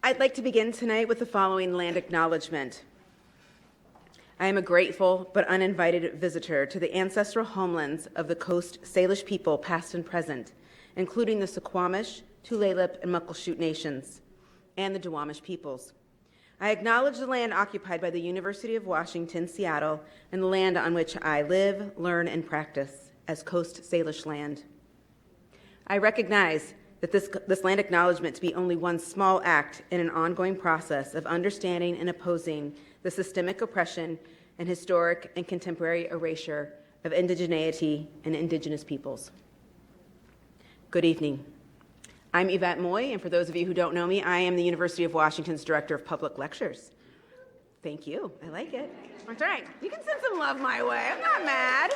I'd like to begin tonight with the following land acknowledgement. I am a grateful but uninvited visitor to the ancestral homelands of the Coast Salish people, past and present, including the Suquamish, Tulalip, and Muckleshoot nations, and the Duwamish peoples. I acknowledge the land occupied by the University of Washington, Seattle, and the land on which I live, learn, and practice as Coast Salish land. I recognize that this land acknowledgement to be only one small act in an ongoing process of understanding and opposing the systemic oppression and historic and contemporary erasure of indigeneity and indigenous peoples. Good evening. I'm Yvette Moy, and for those of you who don't know me, I am the University of Washington's Director of Public Lectures. Thank you. I like it. That's right. You can send some love my way. I'm not mad.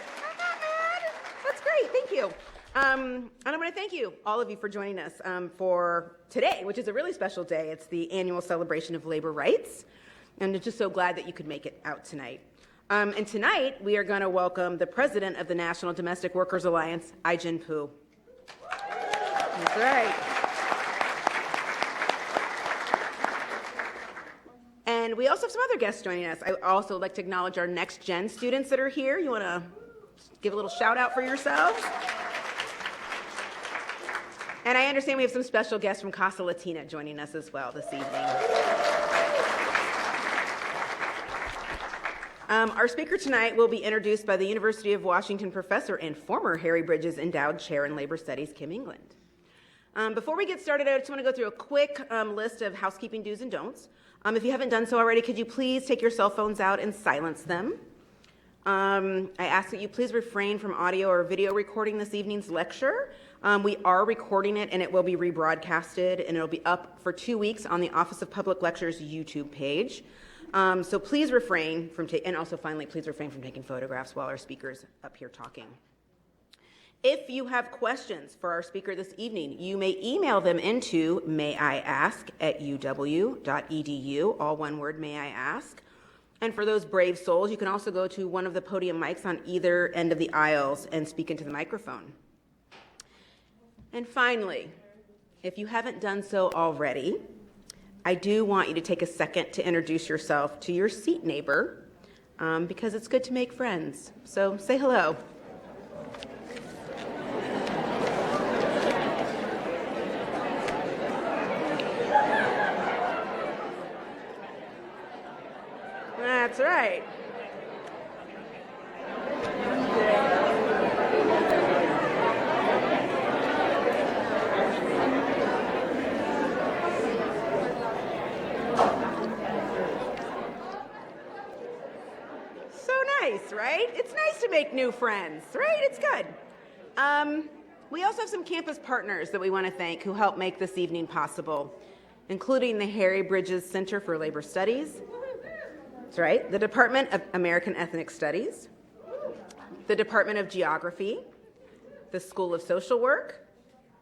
That's great. Thank you. And I want to thank you, all of you, for joining us for today, which is a really special day. It's the annual celebration of labor rights, and I'm just so glad that you could make it out tonight. And tonight, we are going to welcome the president of the National Domestic Workers Alliance, Ai-jen Poo. That's right. And we also have some other guests joining us. I also like to acknowledge our next gen students that are here. You want to give a little shout out for yourselves? And I understand we have some special guests from Casa Latina joining us as well this evening. Our speaker tonight will be introduced by the University of Washington professor and former Harry Bridges Endowed Chair in Labor Studies, Kim England. Before we get started, I just want to go through a quick list of housekeeping do's and don'ts. If you haven't done so already, could you please take your cell phones out and silence them? I ask that you please refrain from audio or video recording this evening's lecture. We are recording it, and it will be rebroadcasted, and it'll be up for 2 weeks on the Office of Public Lectures YouTube page. So please refrain from, and also finally, please refrain from taking photographs while our speaker's up here talking. If you have questions for our speaker this evening, you may email them into mayiask@uw.edu, all one word, may I ask. And for those brave souls, you can also go to one of the podium mics on either end of the aisles and speak into the microphone. And finally, if you haven't done so already, I do want you to take a second to introduce yourself to your seat neighbor, because it's good to make friends. So say hello. That's right. So nice, right? It's nice to make new friends, right? It's good. We also have some campus partners that we want to thank who helped make this evening possible, including the Harry Bridges Center for Labor Studies. That's right, the Department of American Ethnic Studies, the Department of Geography, the School of Social Work,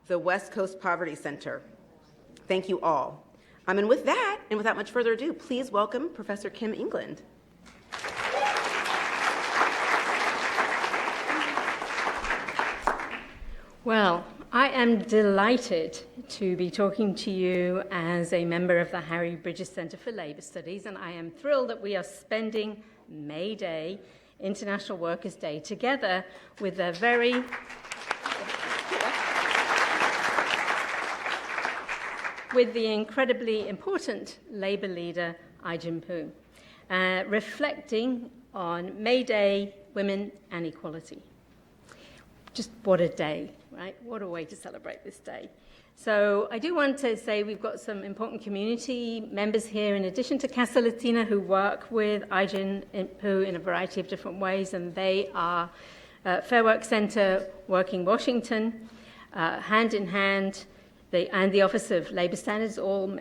the West Coast Poverty Center. Thank you all. And with that, and without much further ado, please welcome Professor Kim England. Well, I am delighted to be talking to you as a member of the Harry Bridges Center for Labor Studies, and I am thrilled that we are spending May Day, International Workers' Day, together with a with the incredibly important labor leader, Ai-jen Poo, reflecting on May Day, women and equality. Just what a day, right? What a way to celebrate this day. So I do want to say we've got some important community members here, in addition to Casa Latina, who work with Ai-jen Poo in a variety of different ways, and they are Fair Work Center Working Washington, hand in hand, and the Office of Labor Standards, all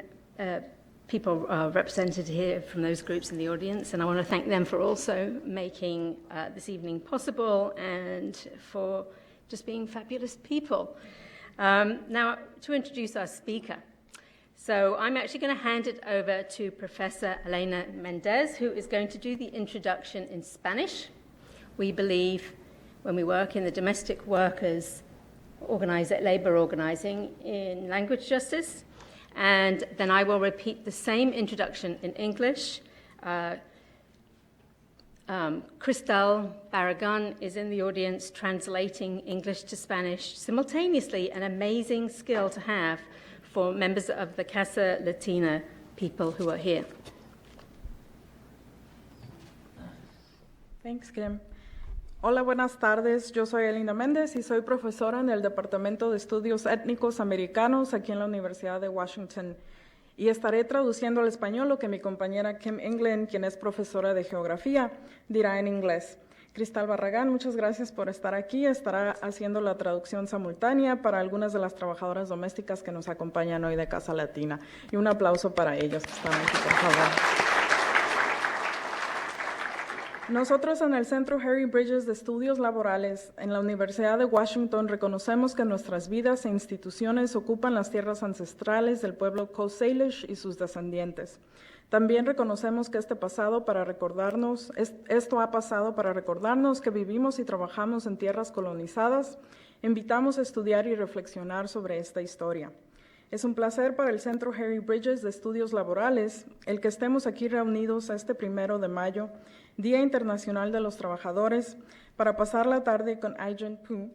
people are represented here from those groups in the audience, and I want to thank them for also making this evening possible and for just being fabulous people. Now, to introduce our speaker. So I'm actually going to hand it over to Professor Elena Mendez, who is going to do the introduction in Spanish. We believe when we work in the domestic workers labor organizing in language justice, and then I will repeat the same introduction in English. Cristal Barragan is in the audience translating English to Spanish simultaneously, an amazing skill to have for members of the Casa Latina people who are here. Thanks, Kim. Hola, buenas tardes. Yo soy Elina Méndez y soy profesora en el Departamento de Estudios Étnicos Americanos aquí en la Universidad de Washington. Y estaré traduciendo al español lo que mi compañera Kim England, quien es profesora de Geografía, dirá en inglés. Cristal Barragán, muchas gracias por estar aquí. Estará haciendo la traducción simultánea para algunas de las trabajadoras domésticas que nos acompañan hoy de Casa Latina. Y un aplauso para ellos que están aquí, por favor. Nosotros en el Centro Harry Bridges de Estudios Laborales en la Universidad de Washington reconocemos que nuestras vidas e instituciones ocupan las tierras ancestrales del pueblo Coast Salish y sus descendientes. También reconocemos que esto ha pasado para recordarnos que vivimos y trabajamos en tierras colonizadas. Invitamos a estudiar y reflexionar sobre esta historia. Es un placer para el Centro Harry Bridges de Estudios Laborales el que estemos aquí reunidos este 1 de mayo, Día Internacional de los Trabajadores, para pasar la tarde con Ai-jen Poo,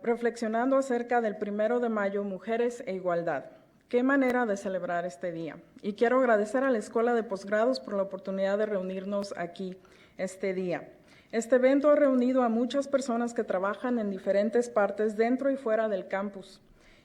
reflexionando acerca del 1 de mayo, Mujeres e Igualdad. Qué manera de celebrar este día. Y quiero agradecer a la Escuela de Posgrados por la oportunidad de reunirnos aquí este día. Este evento ha reunido a muchas personas que trabajan en diferentes partes dentro y fuera del campus.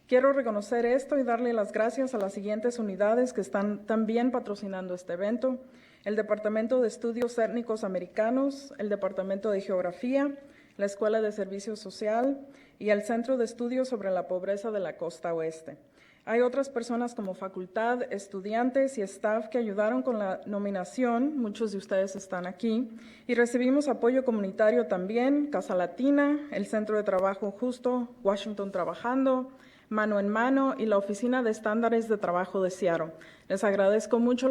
Quiero reconocer esto y darle las gracias a las siguientes unidades que están también patrocinando este evento: el Departamento de Estudios Étnicos Americanos, el Departamento de Geografía, la Escuela de Servicio Social y el Centro de Estudios sobre la Pobreza de la Costa Oeste. Hay otras personas como facultad, estudiantes y staff que ayudaron con la nominación, muchos de ustedes están aquí, y recibimos apoyo comunitario también: Casa Latina, el Centro de Trabajo Justo, Washington Trabajando, Mano en Mano y la Oficina de Estándares de Trabajo de Seattle. Les agradezco mucho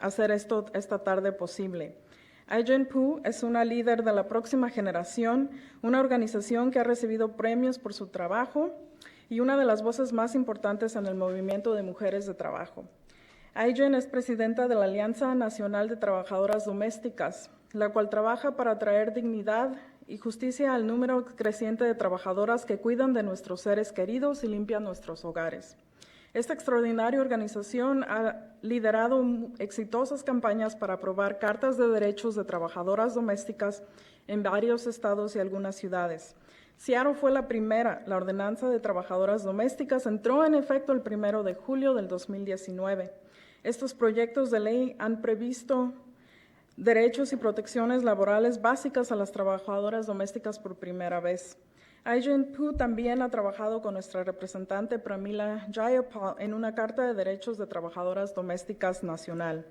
hacer esto esta tarde posible. Ai-jen Poo es una líder de la próxima generación, una organización que ha recibido premios por su trabajo y una de las voces más importantes en el movimiento de mujeres de trabajo. Ai-jen es presidenta de la Alianza Nacional de Trabajadoras Domésticas, la cual trabaja para traer dignidad y justicia al número creciente de trabajadoras que cuidan de nuestros seres queridos y limpian nuestros hogares. Esta extraordinaria organización ha liderado exitosas campañas para aprobar cartas de derechos de trabajadoras domésticas en varios estados y algunas ciudades. Seattle fue la primera. La ordenanza de trabajadoras domésticas entró en efecto el 1 de julio del 2019. Estos proyectos de ley han previsto derechos y protecciones laborales básicas a las trabajadoras domésticas por primera vez. Ai-jen Poo también ha trabajado con nuestra representante Pramila Jayapal en una Carta de Derechos de Trabajadoras Domésticas Nacional.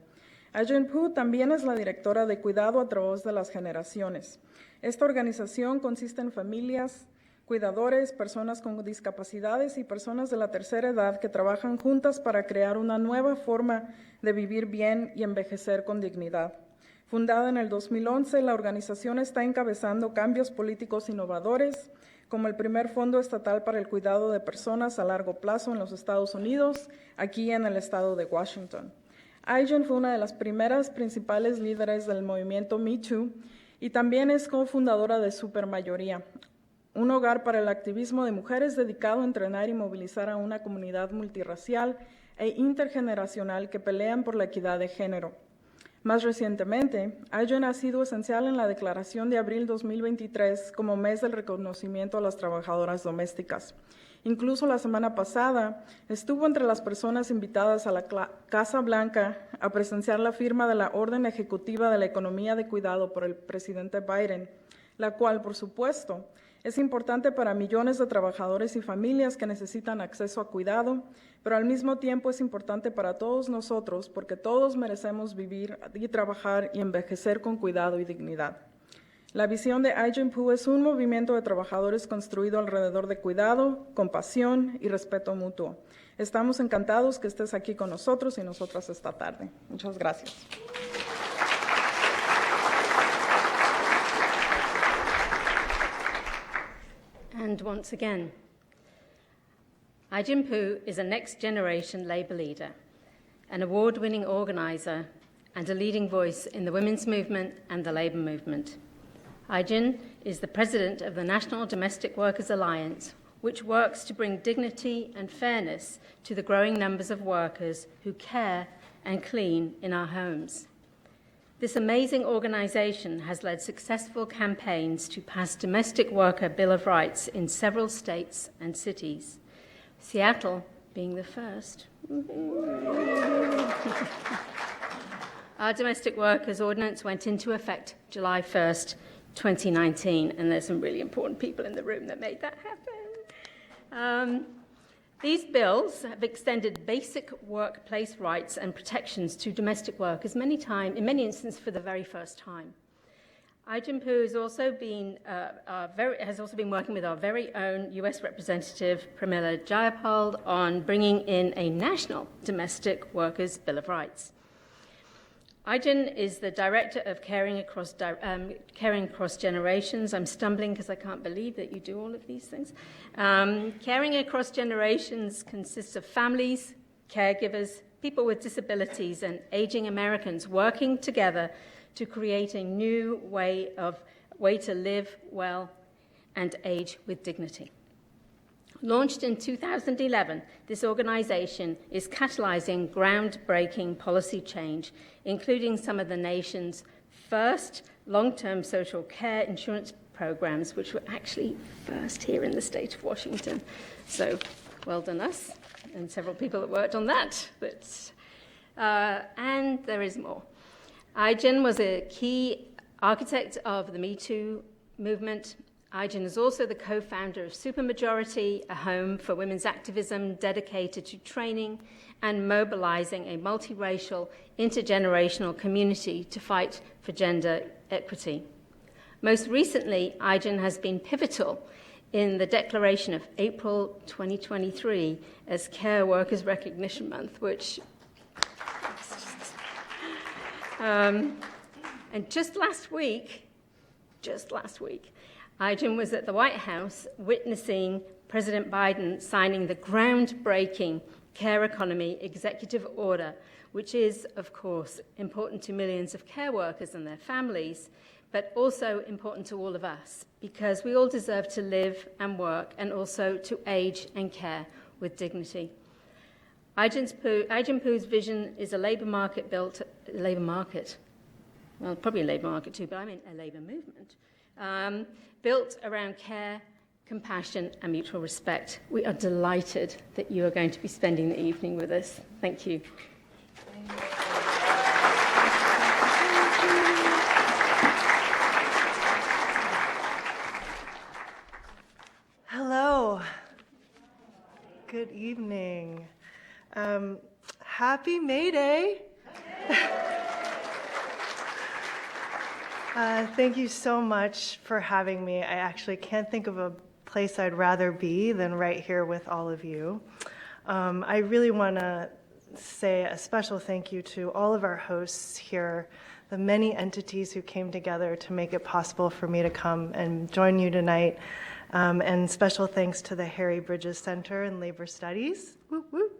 Ai-jen Poo también es la directora de Cuidado a través de las generaciones. Esta organización consiste en familias, cuidadores, personas con discapacidades y personas de la tercera edad que trabajan juntas para crear una nueva forma de vivir bien y envejecer con dignidad. Fundada en el 2011, la organización está encabezando cambios políticos innovadores, como el primer Fondo Estatal para el Cuidado de Personas a Largo Plazo en los Estados Unidos, aquí en el estado de Washington. Ai-jen fue una de las primeras principales líderes del movimiento Me Too y también es cofundadora de Supermayoría, un hogar para el activismo de mujeres dedicado a entrenar y movilizar a una comunidad multirracial e intergeneracional que pelean por la equidad de género. Más recientemente, Ai-jen ha sido esencial en la declaración de abril 2023 como mes del reconocimiento a las trabajadoras domésticas. Incluso la semana pasada estuvo entre las personas invitadas a la Casa Blanca a presenciar la firma de la Orden Ejecutiva de la Economía de Cuidado por el presidente Biden, la cual, por supuesto, es importante para millones de trabajadores y familias que necesitan acceso a cuidado, pero al mismo tiempo es importante para todos nosotros porque todos merecemos vivir y trabajar y envejecer con cuidado y dignidad. La visión de Ai-jen Poo es un movimiento de trabajadores construido alrededor de cuidado, compasión y respeto mutuo. Estamos encantados que estés aquí con nosotros y nosotras esta tarde. Muchas gracias. And once again, Ai-jen Poo is a next-generation Labour leader, an award-winning organiser, and a leading voice in the women's movement and the labour movement. Ai-jen is the president of the National Domestic Workers Alliance, which works to bring dignity and fairness to the growing numbers of workers who care and clean in our homes. This amazing organisation has led successful campaigns to pass domestic worker Bill of Rights in several states and cities, Seattle being the first. Our domestic workers ordinance went into effect July 1st, 2019, and there's some really important people in the room that made that happen. These bills have extended basic workplace rights and protections to domestic workers in many instances for the very first time. Ai-jen Poo has also been working with our very own US representative, Pramila Jayapal, on bringing in a national domestic workers' Bill of Rights. Ai-jen is the director of Caring Across Generations. I'm stumbling because I can't believe that you do all of these things. Caring Across Generations consists of families, caregivers, people with disabilities, and aging Americans working together to create a new way to live well and age with dignity. Launched in 2011, this organization is catalyzing groundbreaking policy change, including some of the nation's first long-term social care insurance programs, which were actually first here in the state of Washington. So well done us, and several people that worked on that. And there is more. Ai-jen was a key architect of the Me Too movement. Ai-jen is also the co-founder of Supermajority, a home for women's activism dedicated to training and mobilizing a multiracial, intergenerational community to fight for gender equity. Most recently, Ai-jen has been pivotal in the declaration of April 2023 as Care Workers Recognition Month, which... and just last week, Ai-jen was at the White House witnessing President Biden signing the groundbreaking Care Economy Executive Order, which is, of course, important to millions of care workers and their families, but also important to all of us, because we all deserve to live and work and also to age and care with dignity. Ai-jen Poo's vision is a labour market well, probably a labour market too, but I mean a labour movement, built around care, compassion, and mutual respect. We are delighted that you are going to be spending the evening with us. Thank you. Hello. Good evening. Happy May Day. Thank you so much for having me. I actually can't think of a place I'd rather be than right here with all of you. I really want to say a special thank you to all of our hosts here, the many entities who came together to make it possible for me to come and join you tonight. And special thanks to the Harry Bridges Center in Labor Studies. Whoop, whoop.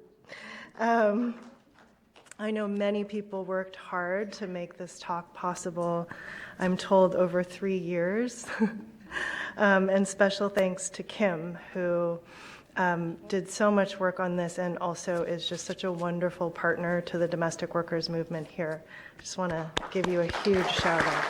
I know many people worked hard to make this talk possible. I'm told over 3 years. And special thanks to Kim, who did so much work on this and also is just such a wonderful partner to the domestic workers movement here. Just want to give you a huge shout out.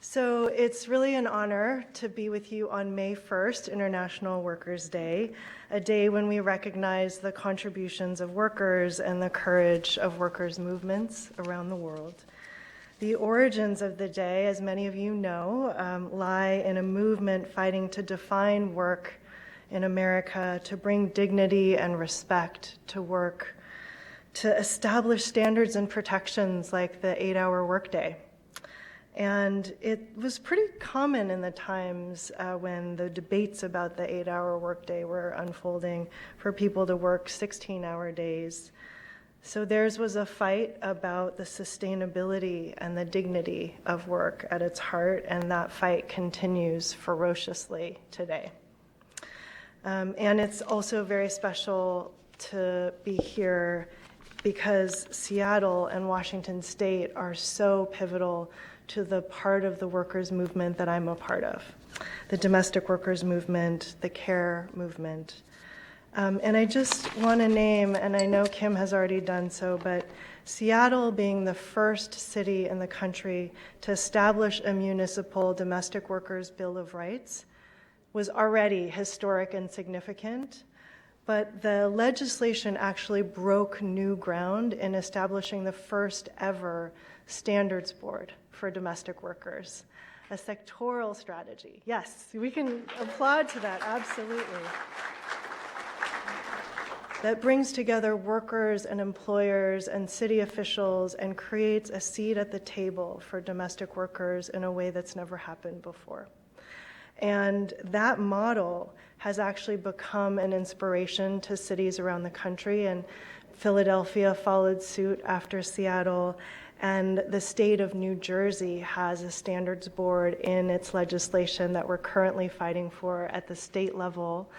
So it's really an honor to be with you on May 1st, International Workers' Day, a day when we recognize the contributions of workers and the courage of workers' movements around the world. The origins of the day, as many of you know, lie in a movement fighting to define work in America, to bring dignity and respect to work, to establish standards and protections like the 8-hour workday. And it was pretty common in the times when the debates about the 8-hour workday were unfolding for people to work 16-hour days. So theirs was a fight about the sustainability and the dignity of work at its heart, and that fight continues ferociously today. And it's also very special to be here because Seattle and Washington State are so pivotal to the part of the workers' movement that I'm a part of, the domestic workers movement, the care movement. And I just want to name, and I know Kim has already done so, but Seattle being the first city in the country to establish a municipal domestic workers' Bill of Rights was already historic and significant. But the legislation actually broke new ground in establishing the first ever standards board for domestic workers, a sectoral strategy. Yes, we can applaud to that, absolutely. That brings together workers and employers and city officials and creates a seat at the table for domestic workers in a way that's never happened before. And that model has actually become an inspiration to cities around the country, and Philadelphia followed suit after Seattle, and the state of New Jersey has a standards board in its legislation that we're currently fighting for at the state level,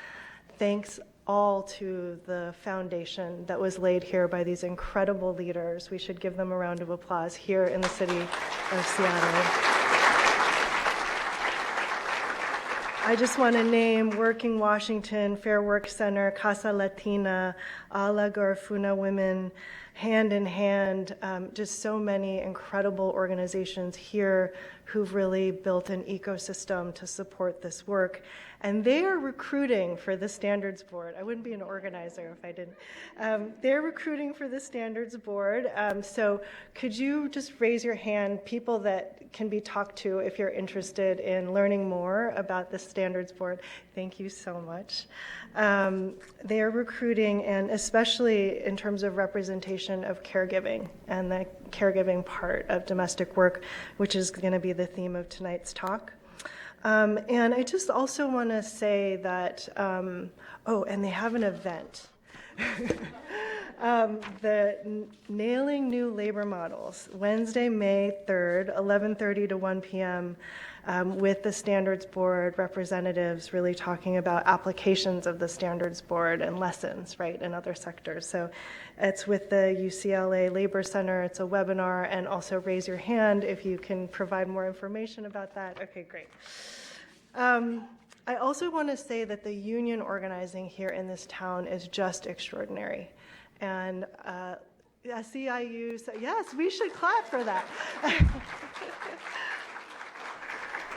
thanks all to the foundation that was laid here by these incredible leaders. We should give them a round of applause here in the city of Seattle. I just want to name Working Washington, Fair Work Center, Casa Latina, Ala Garifuna Women, Hand in Hand, just so many incredible organizations here who've really built an ecosystem to support this work. And they are recruiting for the Standards Board. I wouldn't be an organizer if I didn't. They're recruiting for the Standards Board. So could you just raise your hand, people that can be talked to if you're interested in learning more about the Standards Board. Thank you so much. They are recruiting, and especially in terms of representation of caregiving and the caregiving part of domestic work, which is going to be the theme of tonight's talk. And I just also want to say that, and they have an event. The Nailing New Labor Models, Wednesday, May 3rd, 11:30 to 1 p.m., with the Standards Board representatives really talking about applications of the Standards Board and lessons, right, in other sectors. So it's with the UCLA Labor Center. It's a webinar, and also raise your hand if you can provide more information about that. Okay, great. I also want to say that the union organizing here in this town is just extraordinary. And SEIU, so yes, we should clap for that.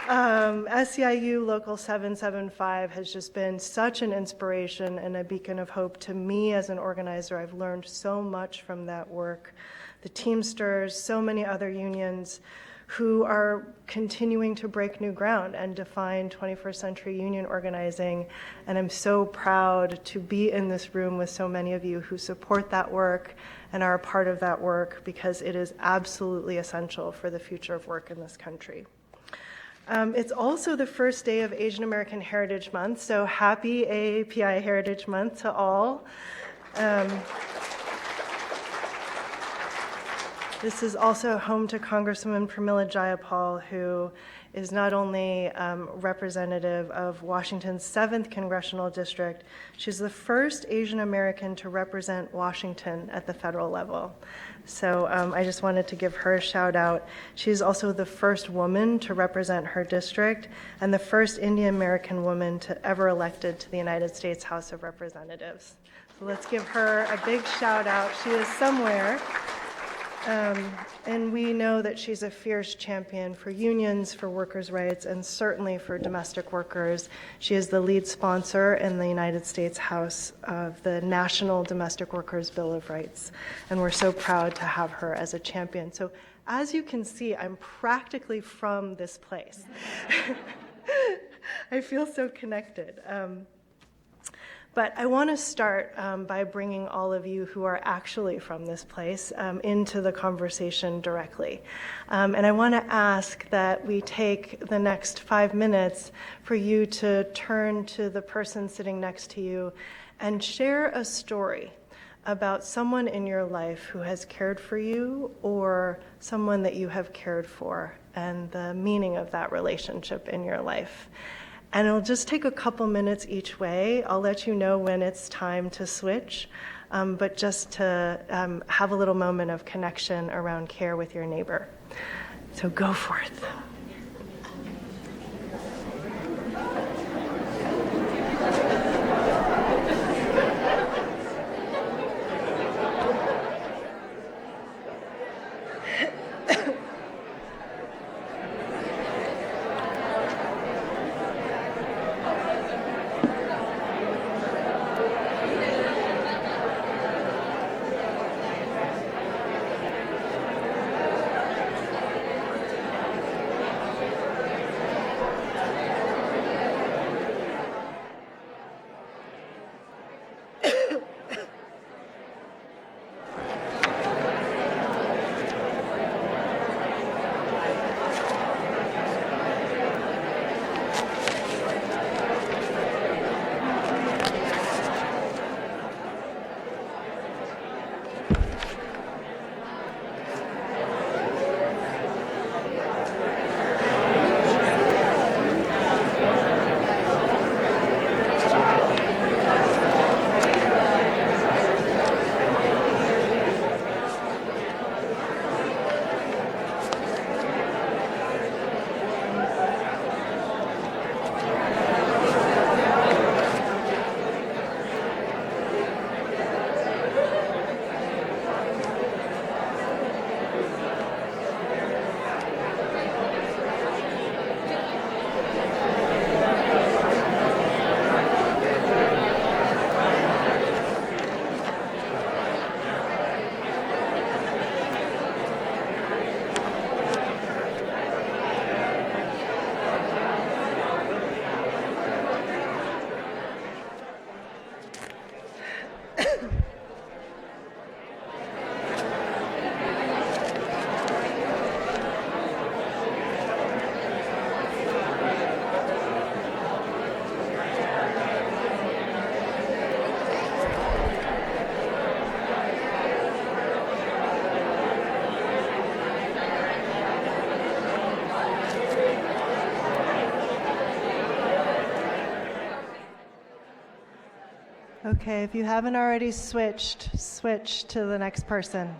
SEIU Local 775 has just been such an inspiration and a beacon of hope to me as an organizer. I've learned so much from that work. The Teamsters, so many other unions who are continuing to break new ground and define 21st century union organizing. And I'm so proud to be in this room with so many of you who support that work and are a part of that work, because it is absolutely essential for the future of work in this country. It's also the first day of Asian American Heritage Month, so happy AAPI Heritage Month to all. This is also home to Congresswoman Pramila Jayapal, who is not only representative of Washington's 7th Congressional District, she's the first Asian American to represent Washington at the federal level. So I just wanted to give her a shout out. She's also the first woman to represent her district and the first Indian American woman to ever elected to the United States House of Representatives. So let's give her a big shout out. She is somewhere. And we know that she's a fierce champion for unions, for workers' rights, and certainly for domestic workers. She is the lead sponsor in the United States House of the National Domestic Workers Bill of Rights, and we're so proud to have her as a champion. So as you can see, I'm practically from this place. I feel so connected. But I want to start by bringing all of you who are actually from this place into the conversation directly. And I want to ask that we take the next 5 minutes for you to turn to the person sitting next to you and share a story about someone in your life who has cared for you or someone that you have cared for and the meaning of that relationship in your life. And it'll just take a couple minutes each way. I'll let you know when it's time to switch, but just to have a little moment of connection around care with your neighbor. So go forth. Okay, if you haven't already switched, switch to the next person.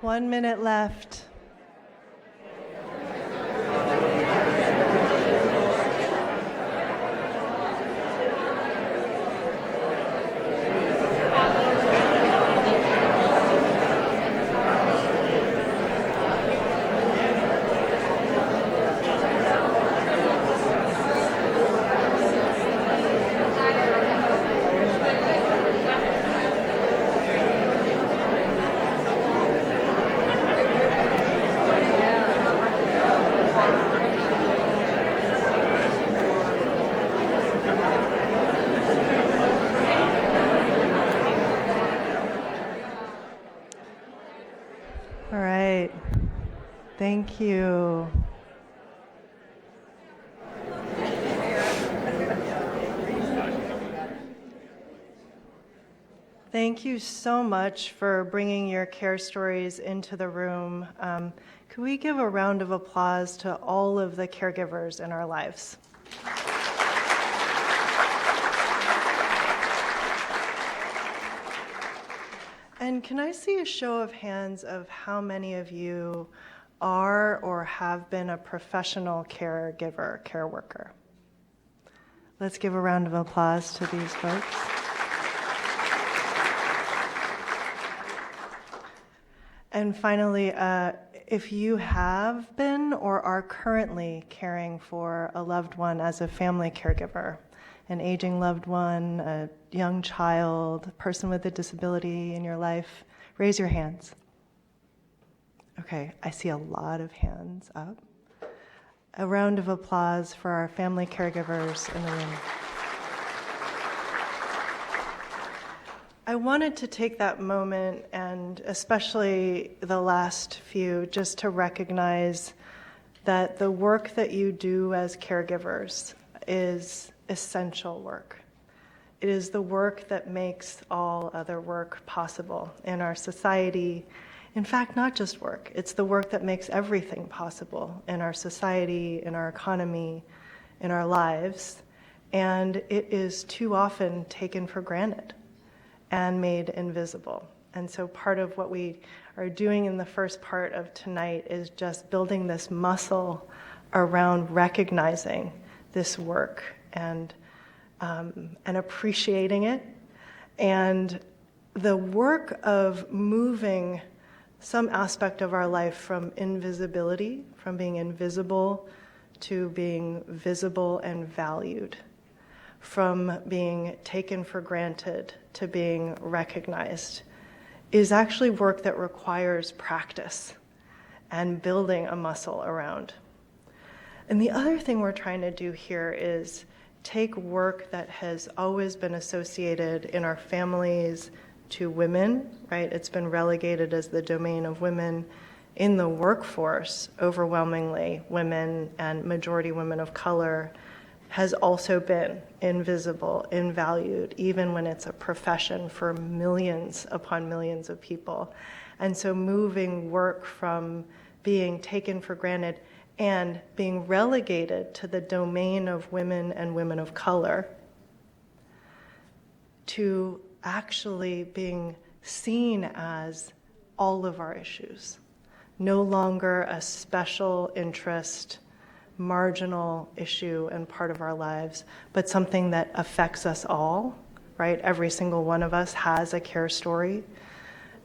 One minute left. All right. Thank you. Thank you so much for bringing your care stories into the room. Could we give a round of applause to all of the caregivers in our lives? And can I see a show of hands of how many of you are or have been a professional caregiver, care worker? Let's give a round of applause to these folks. And finally, if you have been or are currently caring for a loved one as a family caregiver, an aging loved one, a young child, a person with a disability in your life, raise your hands. Okay, I see a lot of hands up. A round of applause for our family caregivers in the room. I wanted to take that moment, and especially the last few, just to recognize that the work that you do as caregivers is essential work. It is the work that makes all other work possible in our society. In fact, not just work, it's the work that makes everything possible in our society, in our economy, in our lives. And it is too often taken for granted and made invisible. And so part of what we are doing in the first part of tonight is just building this muscle around recognizing this work and appreciating it. And the work of moving some aspect of our life from invisibility, from being invisible to being visible and valued, from being taken for granted to being recognized, is actually work that requires practice and building a muscle around. And the other thing we're trying to do here is take work that has always been associated in our families to women, right? It's been relegated as the domain of women in the workforce, overwhelmingly women and majority women of color, has also been invisible, invalued, even when it's a profession for millions upon millions of people. And so moving work from being taken for granted and being relegated to the domain of women and women of color to actually being seen as all of our issues, no longer a special interest, marginal issue and part of our lives, but something that affects us all, right? Every single one of us has a care story,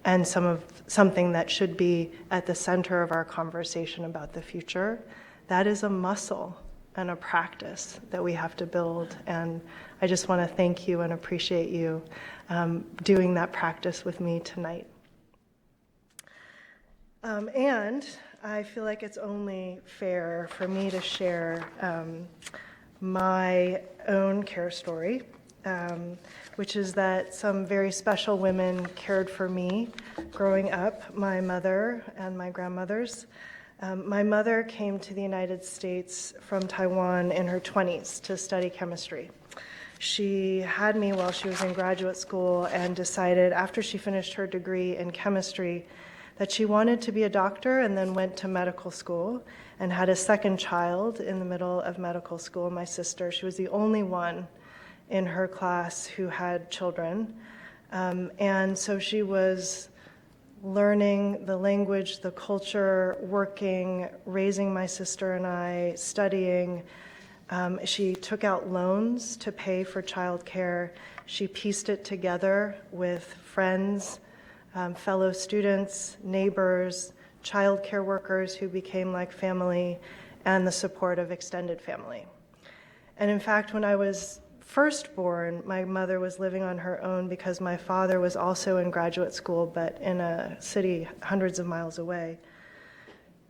and something that should be at the center of our conversation about the future. That is a muscle and a practice that we have to build. And I just want to thank you and appreciate you doing that practice with me tonight. And I feel like it's only fair for me to share my own care story, which is that some very special women cared for me growing up, my mother and my grandmothers. My mother came to the United States from Taiwan in her 20s to study chemistry. She had me while she was in graduate school and decided after she finished her degree in chemistry that she wanted to be a doctor, and then went to medical school and had a second child in the middle of medical school, my sister. She was the only one in her class who had children. And so she was learning the language, the culture, working, raising my sister and I, studying. She took out loans to pay for childcare. She pieced it together with friends, fellow students, neighbors, child care workers who became like family, and the support of extended family. And in fact, when I was first born, my mother was living on her own because my father was also in graduate school, but in a city hundreds of miles away.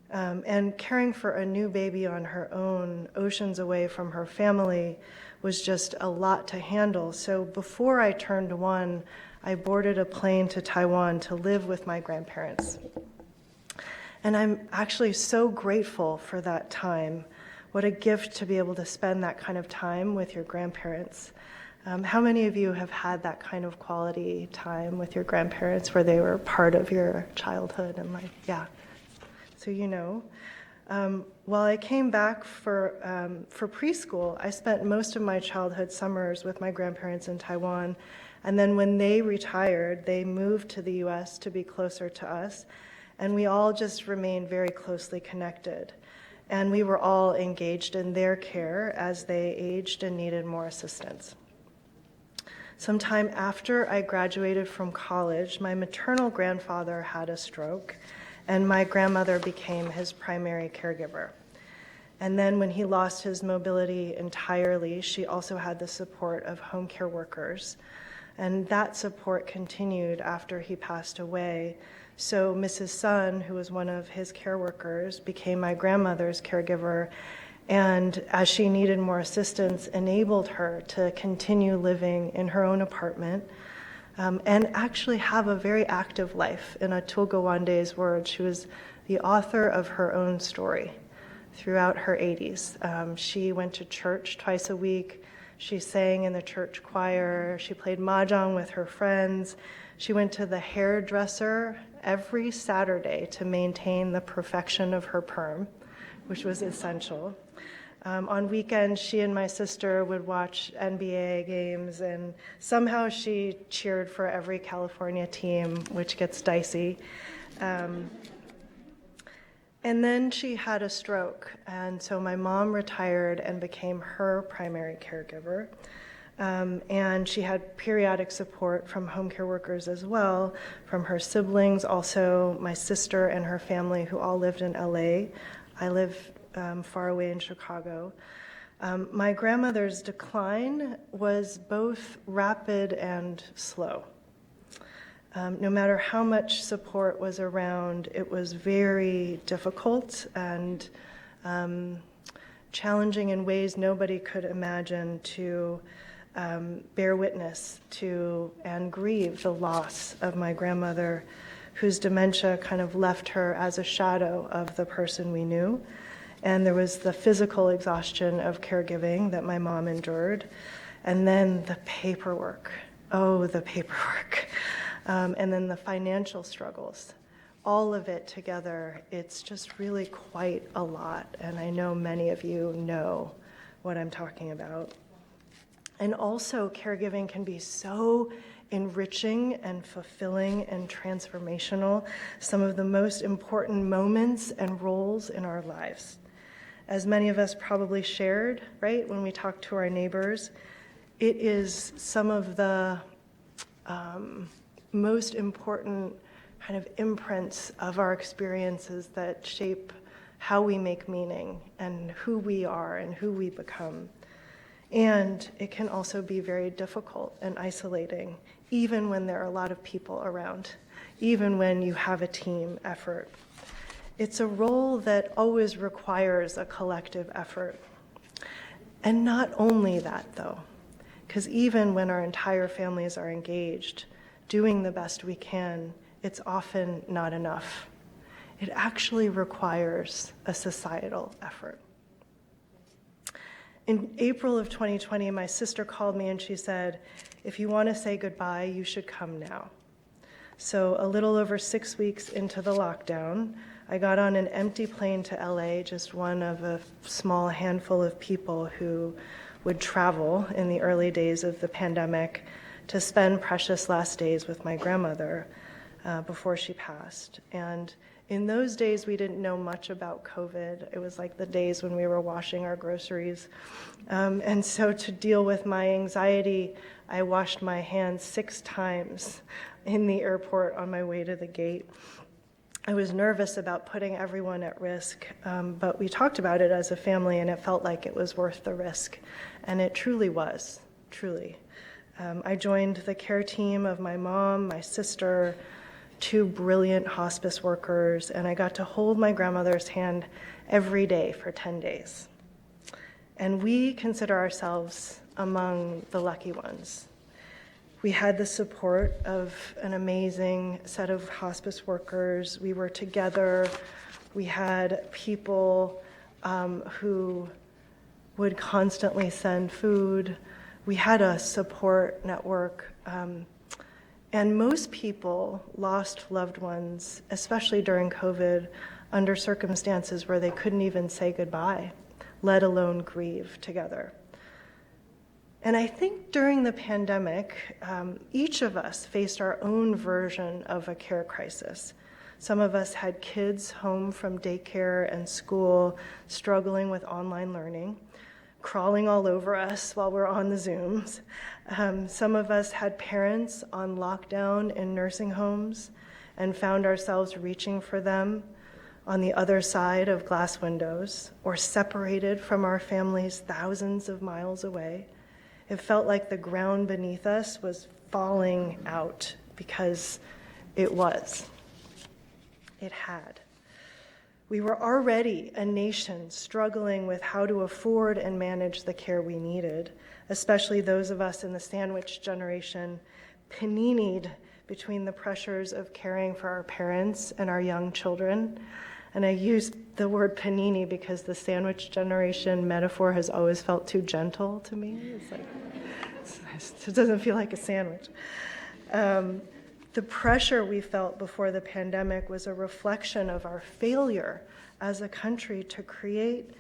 And caring for a new baby on her own, oceans away from her family, was just a lot to handle. So before I turned 1, I boarded a plane to Taiwan to live with my grandparents. And I'm actually so grateful for that time. What a gift to be able to spend that kind of time with your grandparents. How many of you have had that kind of quality time with your grandparents where they were part of your childhood and life? Yeah. So you know. While I came back for preschool, I spent most of my childhood summers with my grandparents in Taiwan. And then when they retired, they moved to the US to be closer to us. And we all just remained very closely connected. And we were all engaged in their care as they aged and needed more assistance. Sometime after I graduated from college, my maternal grandfather had a stroke, and my grandmother became his primary caregiver. And then when he lost his mobility entirely, she also had the support of home care workers. And that support continued after he passed away. So Mrs. Sun, who was one of his care workers, became my grandmother's caregiver, and as she needed more assistance, enabled her to continue living in her own apartment and actually have a very active life. In Atul Gawande's words, she was the author of her own story throughout her 80s. She went to church twice a week. She sang in the church choir. She played mahjong with her friends. She went to the hairdresser every Saturday to maintain the perfection of her perm, which was essential. On weekends, she and my sister would watch NBA games, and somehow she cheered for every California team, which gets dicey. And then she had a stroke, and so my mom retired and became her primary caregiver. And she had periodic support from home care workers as well, from her siblings, also my sister and her family who all lived in LA. I live far away in Chicago. My grandmother's decline was both rapid and slow. No matter how much support was around, it was very difficult and challenging in ways nobody could imagine to bear witness to and grieve the loss of my grandmother, whose dementia kind of left her as a shadow of the person we knew. And there was the physical exhaustion of caregiving that my mom endured, and then the paperwork. Oh, the paperwork. And then the financial struggles. All of it together, it's just really quite a lot. And I know many of you know what I'm talking about. And also, caregiving can be so enriching and fulfilling and transformational, some of the most important moments and roles in our lives. As many of us probably shared, right, when we talked to our neighbors, it is some of the most important kind of imprints of our experiences that shape how we make meaning and who we are and who we become. And it can also be very difficult and isolating, even when there are a lot of people around, even when you have a team effort. It's a role that always requires a collective effort. And not only that, though, because even when our entire families are engaged, doing the best we can, it's often not enough. It actually requires a societal effort. In April of 2020, my sister called me and she said, "If you want to say goodbye, you should come now." So a little over 6 weeks into the lockdown, I got on an empty plane to LA, just one of a small handful of people who would travel in the early days of the pandemic to spend precious last days with my grandmother before she passed. And in those days, we didn't know much about COVID. It was like the days when we were washing our groceries. And so to deal with my anxiety, I washed my hands 6 times in the airport on my way to the gate. I was nervous about putting everyone at risk, but we talked about it as a family, and it felt like it was worth the risk. And it truly was, truly. I joined the care team of my mom, my sister, 2 brilliant hospice workers, and I got to hold my grandmother's hand every day for 10 days. And we consider ourselves among the lucky ones. We had the support of an amazing set of hospice workers. We were together. We had people who would constantly send food. We had a support network. And most people lost loved ones, especially during COVID, under circumstances where they couldn't even say goodbye, let alone grieve together. And I think during the pandemic, each of us faced our own version of a care crisis. Some of us had kids home from daycare and school struggling with online learning. crawling all over us while we're on the Zooms. Some of us had parents on lockdown in nursing homes and found ourselves reaching for them on the other side of glass windows or separated from our families thousands of miles away. It felt like the ground beneath us was falling out because it was. It had. We were already a nation struggling with how to afford and manage the care we needed, especially those of us in the sandwich generation, paninied between the pressures of caring for our parents and our young children. And I use the word panini because the sandwich generation metaphor has always felt too gentle to me. It's like, it doesn't feel like a sandwich. The pressure we felt before the pandemic was a reflection of our failure as a country to create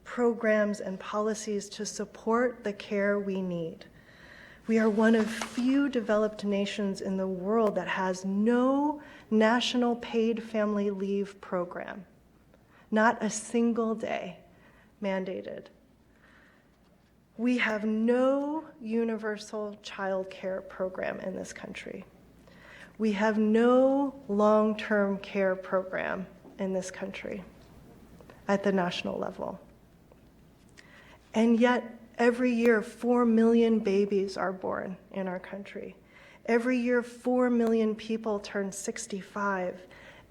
programs and policies to support the care we need. We are one of few developed nations in the world that has no national paid family leave program, not a single day mandated. We have no universal child care program in this country. We have no long-term care program in this country at the national level. And yet, every year, 4 million babies are born in our country. Every year, 4 million people turn 65.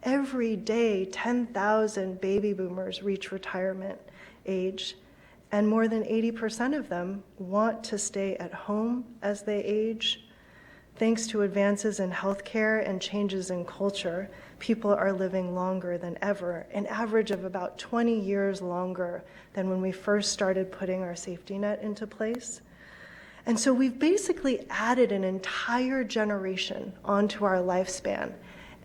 Every day, 10,000 baby boomers reach retirement age, and more than 80% of them want to stay at home as they age. Thanks to advances in healthcare and changes in culture, people are living longer than ever, an average of about 20 years longer than when we first started putting our safety net into place. And so we've basically added an entire generation onto our lifespan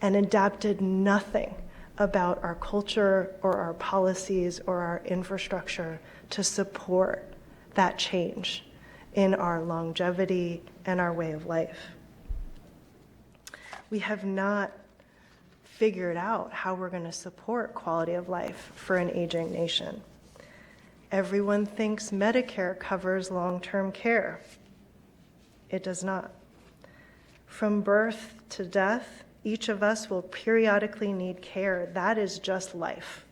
and adapted nothing about our culture or our policies or our infrastructure to support that change in our longevity and our way of life. We have not figured out how we're going to support quality of life for an aging nation. Everyone thinks Medicare covers long-term care. It does not. From birth to death, each of us will periodically need care. That is just life.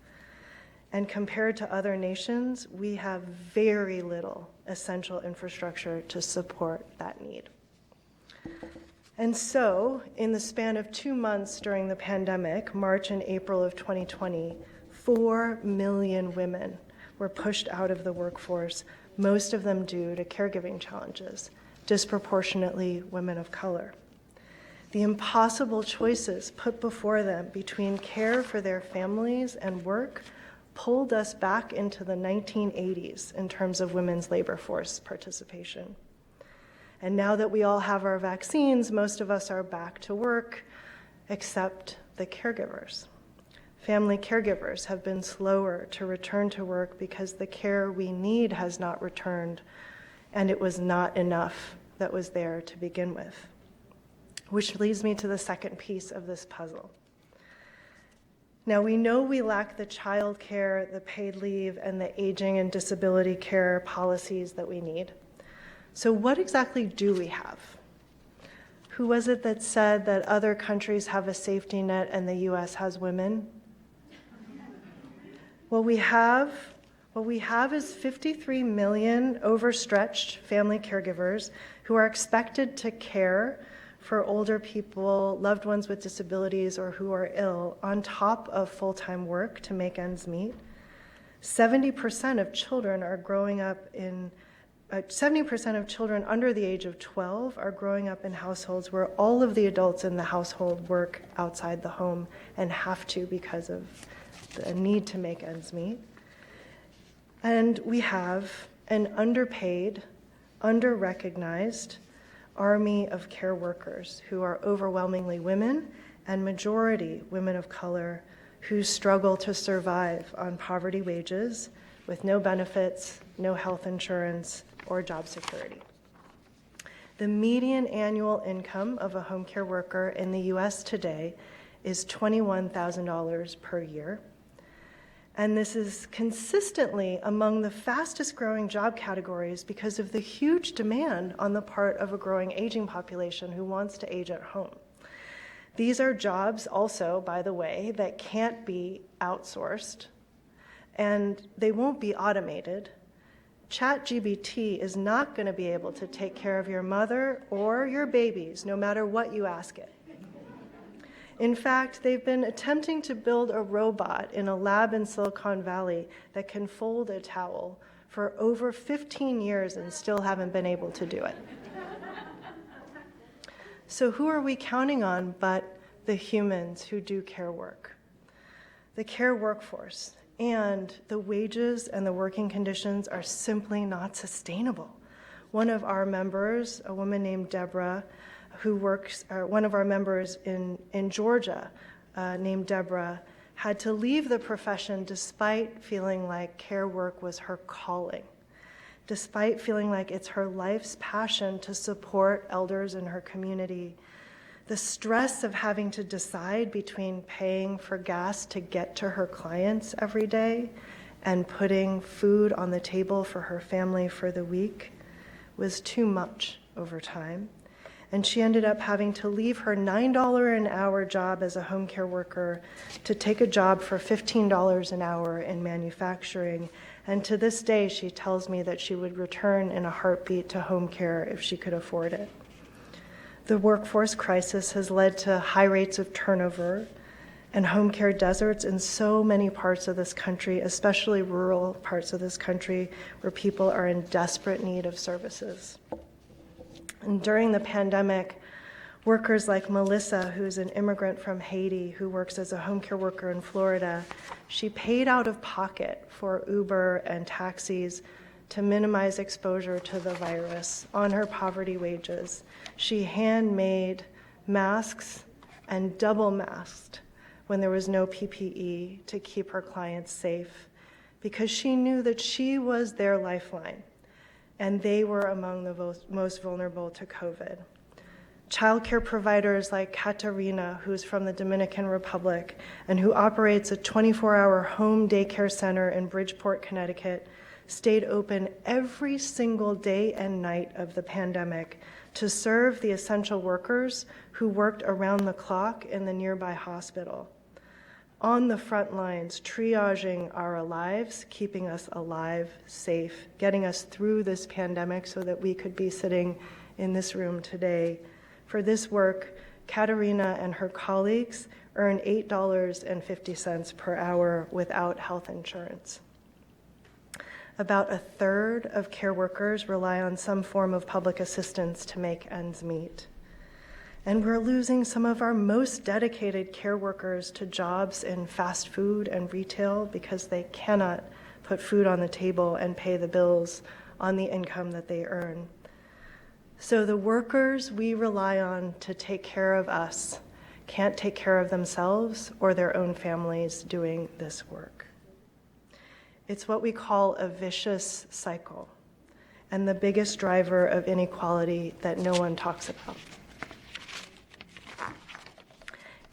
And compared to other nations, we have very little essential infrastructure to support that need. And so, in the span of 2 months during the pandemic, March and April of 2020, 4 million women were pushed out of the workforce, most of them due to caregiving challenges, disproportionately women of color. The impossible choices put before them between care for their families and work pulled us back into the 1980s in terms of women's labor force participation. And now that we all have our vaccines, most of us are back to work, except the caregivers. Family caregivers have been slower to return to work because the care we need has not returned, and it was not enough that was there to begin with. Which leads me to the second piece of this puzzle. Now, we know we lack the child care, the paid leave, and the aging and disability care policies that we need. So what exactly do we have? Who was it that said that other countries have a safety net and the US has women? What we have is 53 million overstretched family caregivers who are expected to care for older people, loved ones with disabilities, or who are ill on top of full-time work to make ends meet. 70% of children are growing up in 70% of children under the age of 12 are growing up in households where all of the adults in the household work outside the home and have to because of the need to make ends meet. And we have an underpaid, under-recognized army of care workers who are overwhelmingly women and majority women of color who struggle to survive on poverty wages with no benefits, no health insurance, or job security. The median annual income of a home care worker in the US today is $21,000 per year. And this is consistently among the fastest growing job categories because of the huge demand on the part of a growing aging population who wants to age at home. These are jobs also, by the way, that can't be outsourced, and they won't be automated. ChatGPT is not going to be able to take care of your mother or your babies, no matter what you ask it. In fact, they've been attempting to build a robot in a lab in Silicon Valley that can fold a towel for over 15 years and still haven't been able to do it. So who are we counting on but the humans who do care work? The care workforce, and the wages and the working conditions are simply not sustainable. One of our members, a woman named Deborah, who works, one of our members in Georgia named Deborah, had to leave the profession despite feeling like care work was her calling, despite feeling like it's her life's passion to support elders in her community. The stress of having to decide between paying for gas to get to her clients every day and putting food on the table for her family for the week was too much over time. And she ended up having to leave her $9 an hour job as a home care worker to take a job for $15 an hour in manufacturing. And to this day, she tells me that she would return in a heartbeat to home care if she could afford it. The workforce crisis has led to high rates of turnover and home care deserts in so many parts of this country, especially rural parts of this country where people are in desperate need of services. And during the pandemic, workers like Melissa, who's an immigrant from Haiti who works as a home care worker in Florida, she paid out of pocket for Uber and taxis to minimize exposure to the virus on her poverty wages. She handmade masks and double masked when there was no PPE to keep her clients safe because she knew that she was their lifeline, and they were among the most vulnerable to COVID. Childcare providers like Katarina, who's from the Dominican Republic and who operates a 24-hour home daycare center in Bridgeport, Connecticut, stayed open every single day and night of the pandemic to serve the essential workers who worked around the clock in the nearby hospital. On the front lines, triaging our lives, keeping us alive, safe, getting us through this pandemic so that we could be sitting in this room today. For this work, Katarina and her colleagues earn $8.50 per hour without health insurance. About a third of care workers rely on some form of public assistance to make ends meet. And we're losing some of our most dedicated care workers to jobs in fast food and retail because they cannot put food on the table and pay the bills on the income that they earn. So the workers we rely on to take care of us can't take care of themselves or their own families doing this work. It's what we call a vicious cycle, and the biggest driver of inequality that no one talks about.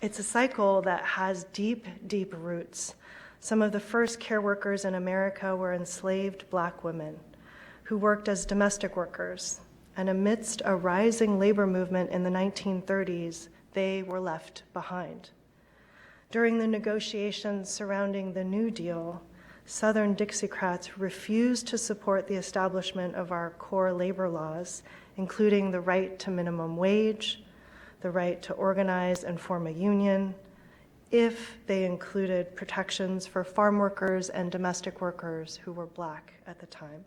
It's a cycle that has deep, deep roots. Some of the first care workers in America were enslaved Black women who worked as domestic workers. And amidst a rising labor movement in the 1930s, they were left behind. During the negotiations surrounding the New Deal, Southern Dixiecrats refused to support the establishment of our core labor laws, including the right to minimum wage, the right to organize and form a union, if they included protections for farm workers and domestic workers who were Black at the time.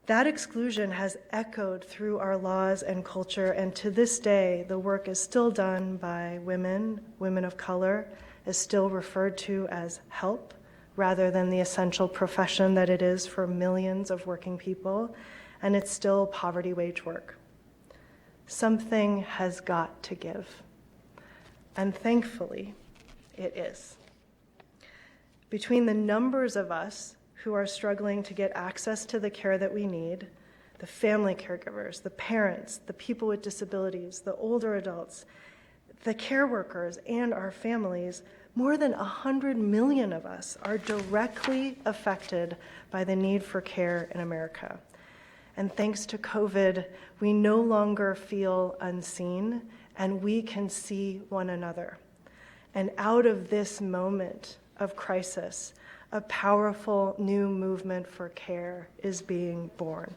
That exclusion has echoed through our laws and culture, and to this day, the work is still done by women of color, is still referred to as help, rather than the essential profession that it is for millions of working people, and it's still poverty wage work. Something has got to give, and thankfully, it is. Between the numbers of us who are struggling to get access to the care that we need, the family caregivers, the parents, the people with disabilities, the older adults, the care workers, and our families, more than 100 million of us are directly affected by the need for care in America. And thanks to COVID, we no longer feel unseen, and we can see one another. And out of this moment of crisis, a powerful new movement for care is being born.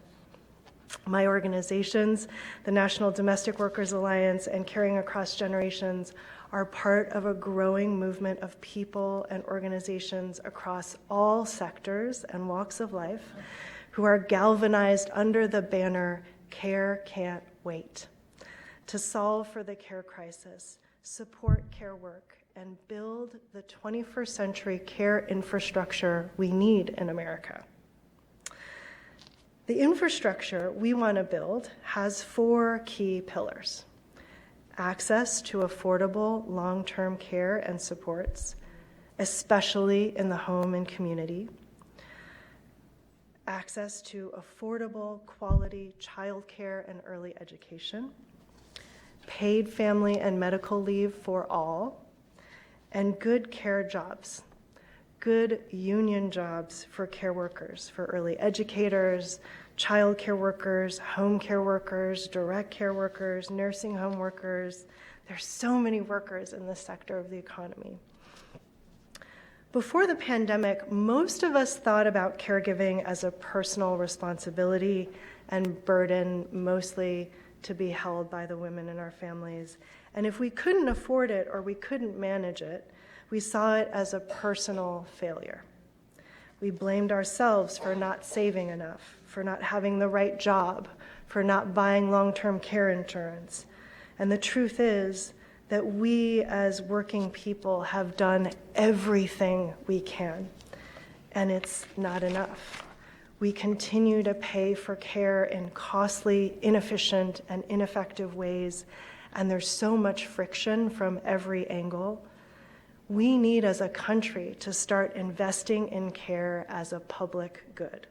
My organizations, the National Domestic Workers Alliance and Caring Across Generations, are part of a growing movement of people and organizations across all sectors and walks of life who are galvanized under the banner, Care Can't Wait, to solve for the care crisis, support care work, and build the 21st century care infrastructure we need in America. The infrastructure we want to build has 4 key pillars: access to affordable long-term care and supports, especially in the home and community, access to affordable, quality childcare and early education, paid family and medical leave for all, and good care jobs, good union jobs for care workers, for early educators, child care workers, home care workers, direct care workers, nursing home workers. There's so many workers in this sector of the economy. Before the pandemic, most of us thought about caregiving as a personal responsibility and burden, mostly to be held by the women in our families. And if we couldn't afford it or we couldn't manage it, we saw it as a personal failure. We blamed ourselves for not saving enough, for not having the right job, for not buying long-term care insurance. And the truth is that we as working people have done everything we can, and it's not enough. We continue to pay for care in costly, inefficient, and ineffective ways, and there's so much friction from every angle. We need as a country to start investing in care as a public good.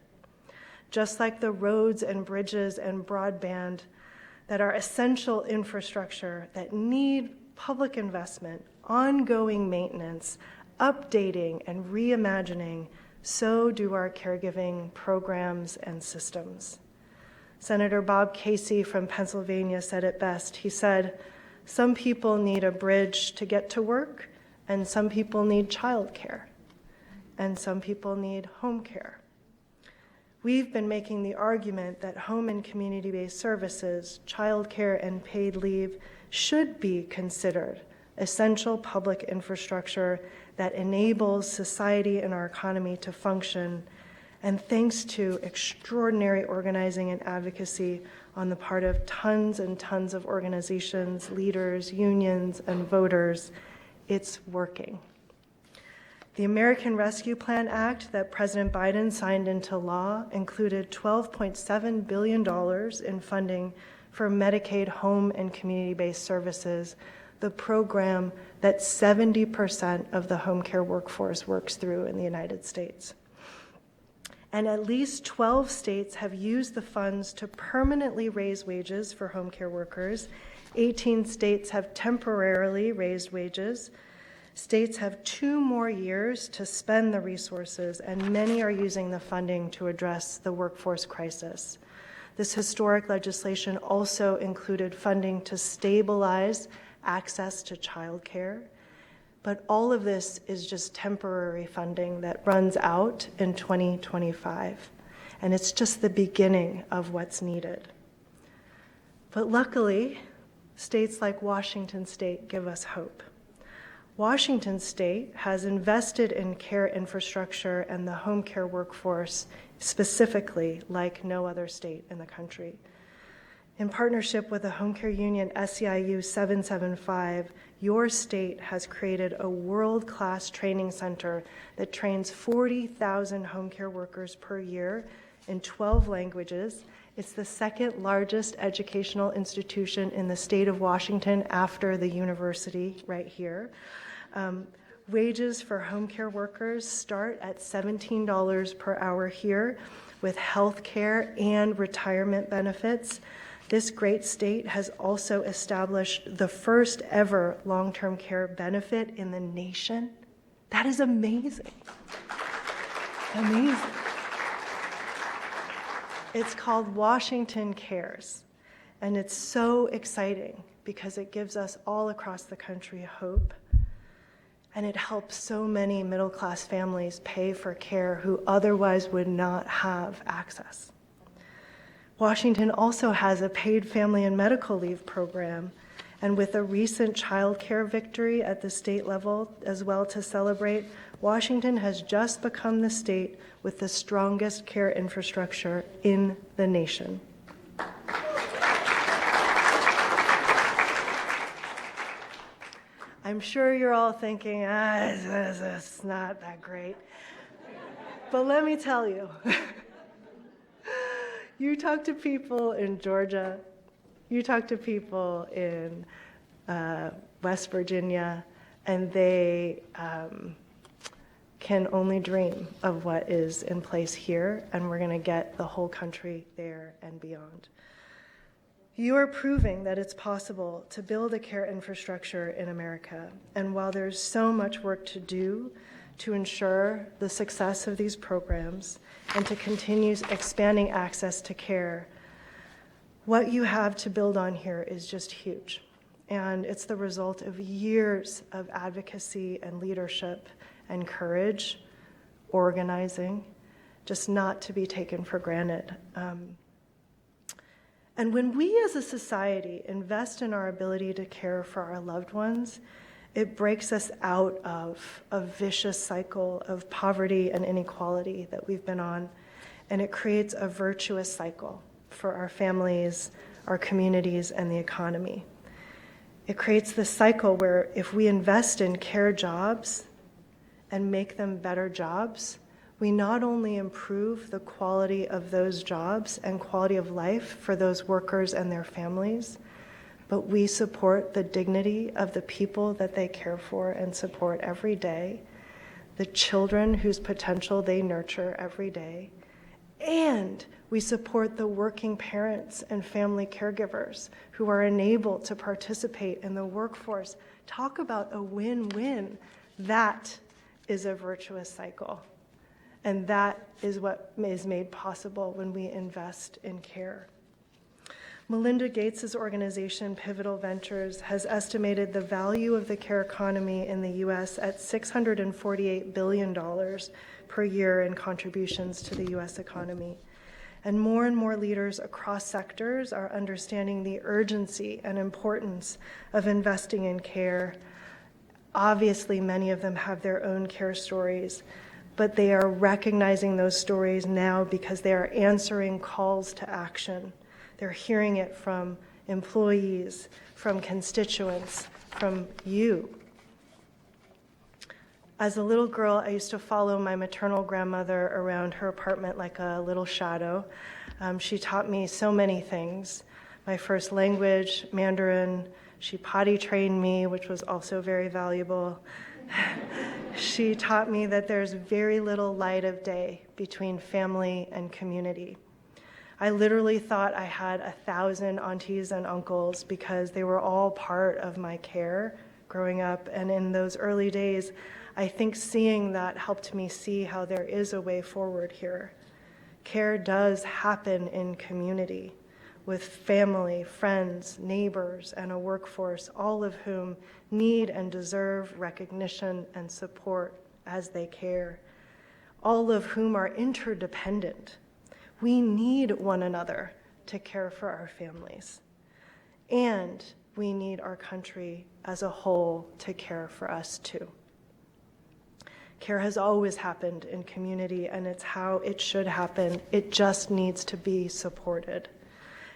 Just like the roads and bridges and broadband that are essential infrastructure that need public investment, ongoing maintenance, updating, and reimagining, so do our caregiving programs and systems. Senator Bob Casey from Pennsylvania said it best. He said, "Some people need a bridge to get to work, and some people need childcare, and some people need home care." We've been making the argument that home and community-based services, childcare, and paid leave should be considered essential public infrastructure that enables society and our economy to function. And thanks to extraordinary organizing and advocacy on the part of tons and tons of organizations, leaders, unions, and voters, it's working. The American Rescue Plan Act that President Biden signed into law included $12.7 billion in funding for Medicaid home and community-based services, the program that 70% of the home care workforce works through in the United States. And at least 12 states have used the funds to permanently raise wages for home care workers. 18 states have temporarily raised wages. States have 2 more years to spend the resources, and many are using the funding to address the workforce crisis. This historic legislation also included funding to stabilize access to childcare, but all of this is just temporary funding that runs out in 2025, and it's just the beginning of what's needed. But luckily, states like Washington State give us hope. Washington State has invested in care infrastructure and the home care workforce specifically like no other state in the country. In partnership with the home care union SEIU 775, your state has created a world-class training center that trains 40,000 home care workers per year in 12 languages. It's the second largest educational institution in the state of Washington after the university right here. Wages for home care workers start at $17 per hour here with health care and retirement benefits. This great state has also established the first ever long-term care benefit in the nation. That is amazing. Amazing. It's called Washington Cares, and it's so exciting because it gives us all across the country hope, and it helps so many middle-class families pay for care who otherwise would not have access. Washington also has a paid family and medical leave program, and with a recent child care victory at the state level as well to celebrate, Washington has just become the state with the strongest care infrastructure in the nation. I'm sure you're all thinking, it's not that great. But let me tell you, you talk to people in Georgia, you talk to people in West Virginia, and they can only dream of what is in place here, and we're going to get the whole country there and beyond. You are proving that it's possible to build a care infrastructure in America, and while there's so much work to do to ensure the success of these programs and to continue expanding access to care, what you have to build on here is just huge. And it's the result of years of advocacy and leadership and courage, organizing, just not to be taken for granted. And when we as a society invest in our ability to care for our loved ones, it breaks us out of a vicious cycle of poverty and inequality that we've been on, and it creates a virtuous cycle for our families, our communities, and the economy. It creates this cycle where if we invest in care jobs and make them better jobs, we not only improve the quality of those jobs and quality of life for those workers and their families, but we support the dignity of the people that they care for and support every day, the children whose potential they nurture every day, and we support the working parents and family caregivers who are enabled to participate in the workforce. Talk about a win-win. That is a virtuous cycle. And that is what is made possible when we invest in care. Melinda Gates' organization, Pivotal Ventures, has estimated the value of the care economy in the U.S. at $648 billion per year in contributions to the U.S. economy. And more leaders across sectors are understanding the urgency and importance of investing in care. Obviously, many of them have their own care stories, but they are recognizing those stories now because they are answering calls to action. They're hearing it from employees, from constituents, from you. As a little girl, I used to follow my maternal grandmother around her apartment like a little shadow. She taught me so many things. My first language, Mandarin. She potty trained me, which was also very valuable. She taught me that there's very little light of day between family and community. I literally thought I had 1,000 aunties and uncles because they were all part of my care growing up. And in those early days, I think seeing that helped me see how there is a way forward here. Care does happen in community with family, friends, neighbors, and a workforce, all of whom need and deserve recognition and support as they care, all of whom are interdependent. We need one another to care for our families, and we need our country as a whole to care for us too. Care has always happened in community, and it's how it should happen. It just needs to be supported.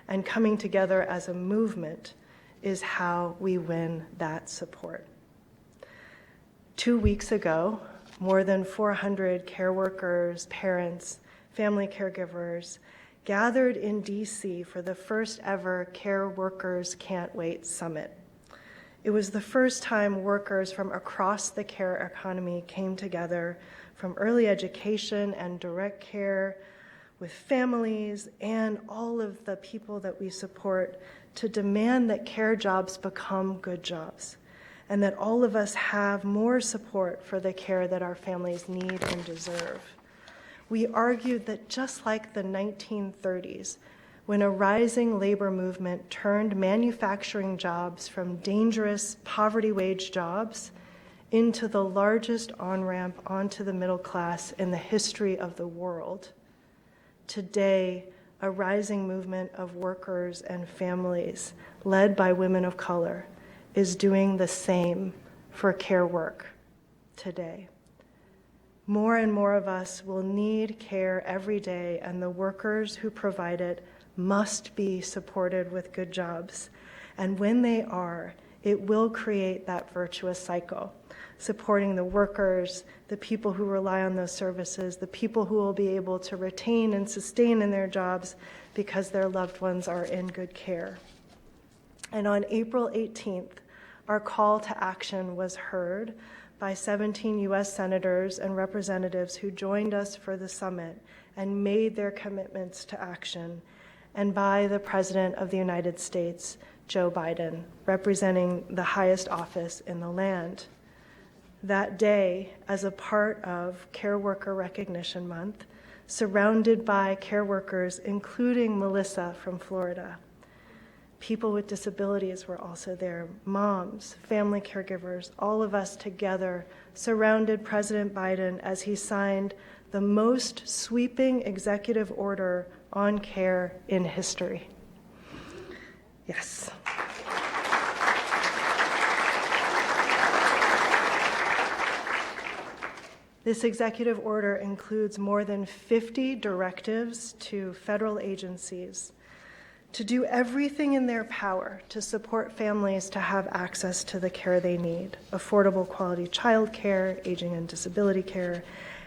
And coming together as a movement is how we win that support. 2 weeks ago, more than 400 care workers, parents, family caregivers gathered in DC for the first ever Care Workers Can't Wait Summit. It was the first time workers from across the care economy came together, from early education and direct care, with families and all of the people that we support to demand that care jobs become good jobs, and that all of us have more support for the care that our families need and deserve. We argued that just like the 1930s, when a rising labor movement turned manufacturing jobs from dangerous poverty wage jobs into the largest on-ramp onto the middle class in the history of the world, today, a rising movement of workers and families led by women of color is doing the same for care work today. More and more of us will need care every day, and the workers who provide it must be supported with good jobs. And when they are, it will create that virtuous cycle, supporting the workers, the people who rely on those services, the people who will be able to retain and sustain in their jobs because their loved ones are in good care. And on April 18th, our call to action was heard by 17 U.S. senators and representatives who joined us for the summit and made their commitments to action, and by the President of the United States, Joe Biden, representing the highest office in the land. That day, as a part of Care Worker Recognition Month, surrounded by care workers, including Melissa from Florida. People with disabilities were also there, moms, family caregivers, all of us together surrounded President Biden as he signed the most sweeping executive order on care in history. Yes. This executive order includes more than 50 directives to federal agencies to do everything in their power to support families to have access to the care they need, affordable quality child care, aging and disability care,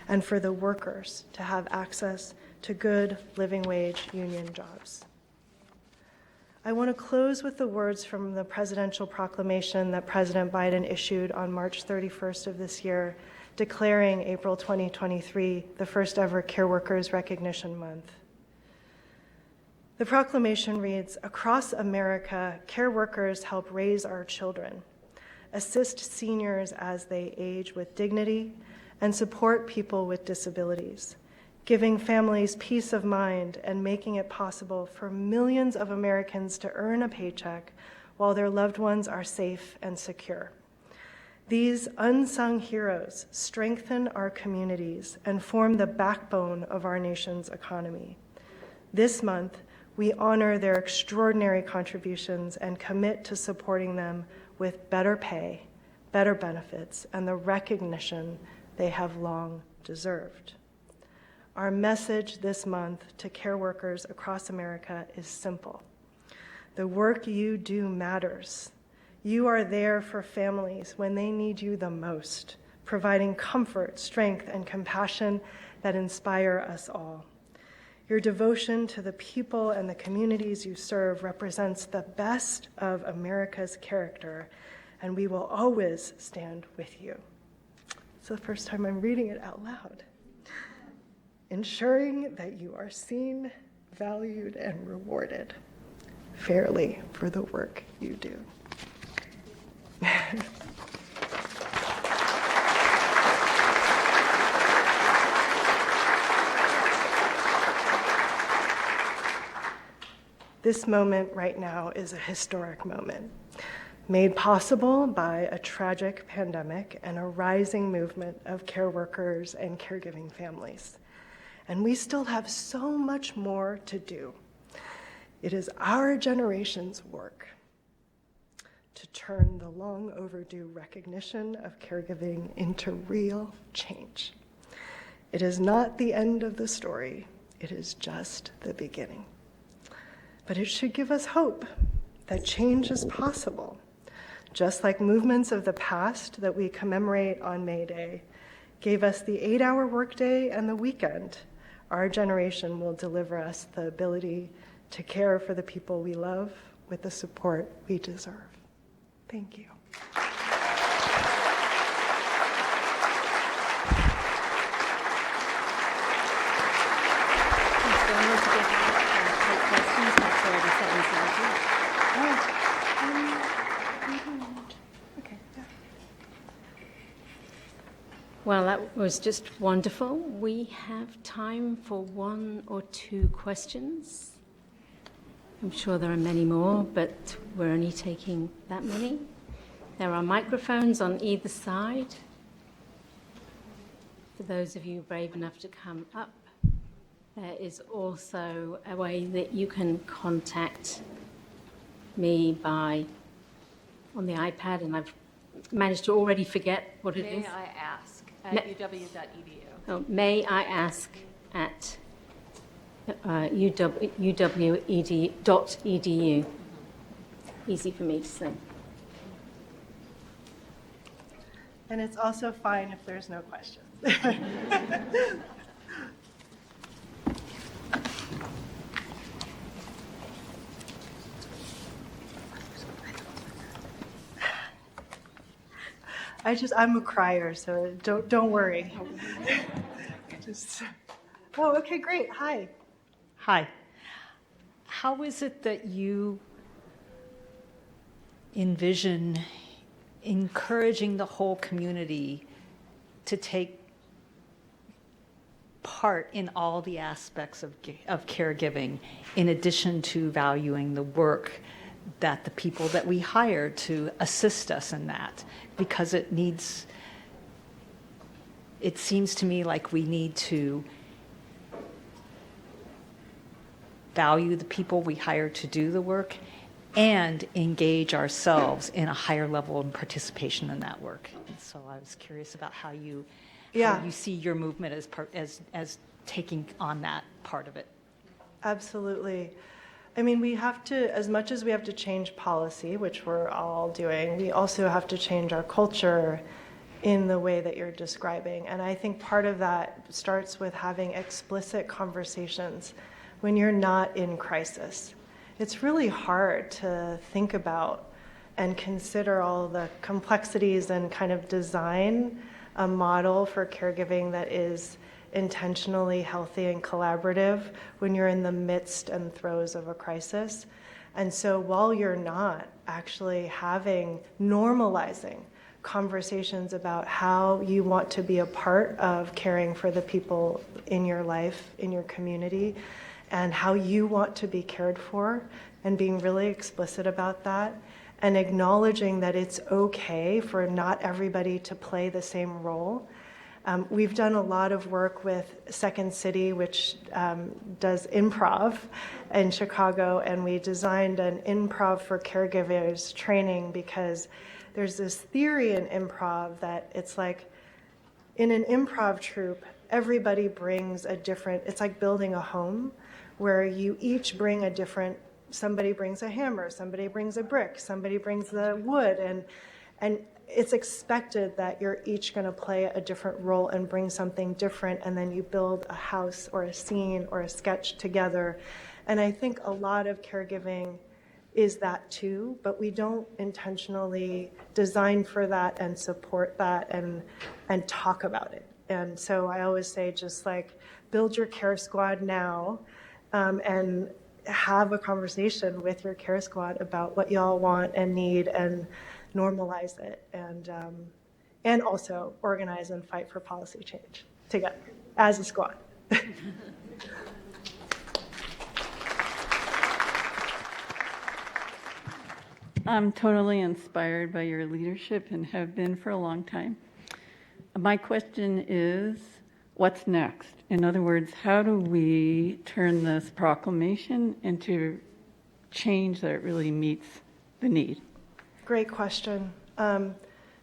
and for the workers to have access to good living wage union jobs. I want to close with the words from the presidential proclamation that President Biden issued on March 31st of this year, declaring April 2023 the first ever Care Workers Recognition Month. The proclamation reads, "Across America, care workers help raise our children, assist seniors as they age with dignity, and support people with disabilities, giving families peace of mind and making it possible for millions of Americans to earn a paycheck while their loved ones are safe and secure. These unsung heroes strengthen our communities and form the backbone of our nation's economy. This month, we honor their extraordinary contributions and commit to supporting them with better pay, better benefits, and the recognition they have long deserved." Our message this month to care workers across America is simple. The work you do matters. You are there for families when they need you the most, providing comfort, strength, and compassion that inspire us all. Your devotion to the people and the communities you serve represents the best of America's character, and we will always stand with you. It's the first time I'm reading it out loud. Ensuring that you are seen, valued, and rewarded fairly for the work you do. This moment right now is a historic moment, made possible by a tragic pandemic and a rising movement of care workers and caregiving families. And we still have so much more to do. It is our generation's work to turn the long overdue recognition of caregiving into real change. It is not the end of the story, it is just the beginning. But it should give us hope that change is possible. Just like movements of the past that we commemorate on May Day gave us the 8-hour workday and the weekend, our generation will deliver us the ability to care for the people we love with the support we deserve. Thank you. was just wonderful. We have time for one or two questions. I'm sure there are many more, but we're only taking that many. There are microphones on either side. For those of you brave enough to come up, there is also a way that you can contact me on the iPad, and I've managed to already forget what it is. May I ask at uw.edu? Oh, may I ask at uw.edu. Easy for me to say. And it's also fine if there's no questions. I'm a crier, so don't worry. Okay, great. Hi. Hi. How is it that you envision encouraging the whole community to take part in all the aspects of caregiving, in addition to valuing the work that the people that we hire to assist us in that? Because it seems to me like we need to value the people we hire to do the work and engage ourselves in a higher level of participation in that work. And so I was curious about how you see your movement as taking on that part of it. Absolutely. I mean, we have to, as much as we have to change policy, which we're all doing, we also have to change our culture in the way that you're describing. And I think part of that starts with having explicit conversations when you're not in crisis. It's really hard to think about and consider all the complexities and kind of design a model for caregiving that is intentionally healthy and collaborative when you're in the midst and throes of a crisis. And so while you're not actually normalizing conversations about how you want to be a part of caring for the people in your life, in your community, and how you want to be cared for, and being really explicit about that, and acknowledging that it's okay for not everybody to play the same role. We've done a lot of work with Second City, which does improv in Chicago, and we designed an improv for caregivers training because there's this theory in improv that it's like in an improv troupe, everybody brings it's like building a home where you each bring somebody brings a hammer, somebody brings a brick, somebody brings the wood, and it's expected that you're each going to play a different role and bring something different, and then you build a house or a scene or a sketch together. And I think a lot of caregiving is that too, but we don't intentionally design for that and support that and talk about it. And so I always say, just like, build your care squad now, and have a conversation with your care squad about what y'all want and need, and normalize it, and also organize and fight for policy change together as a squad. I'm totally inspired by your leadership and have been for a long time. My question is, what's next? In other words, how do we turn this proclamation into change that really meets the need? Great question.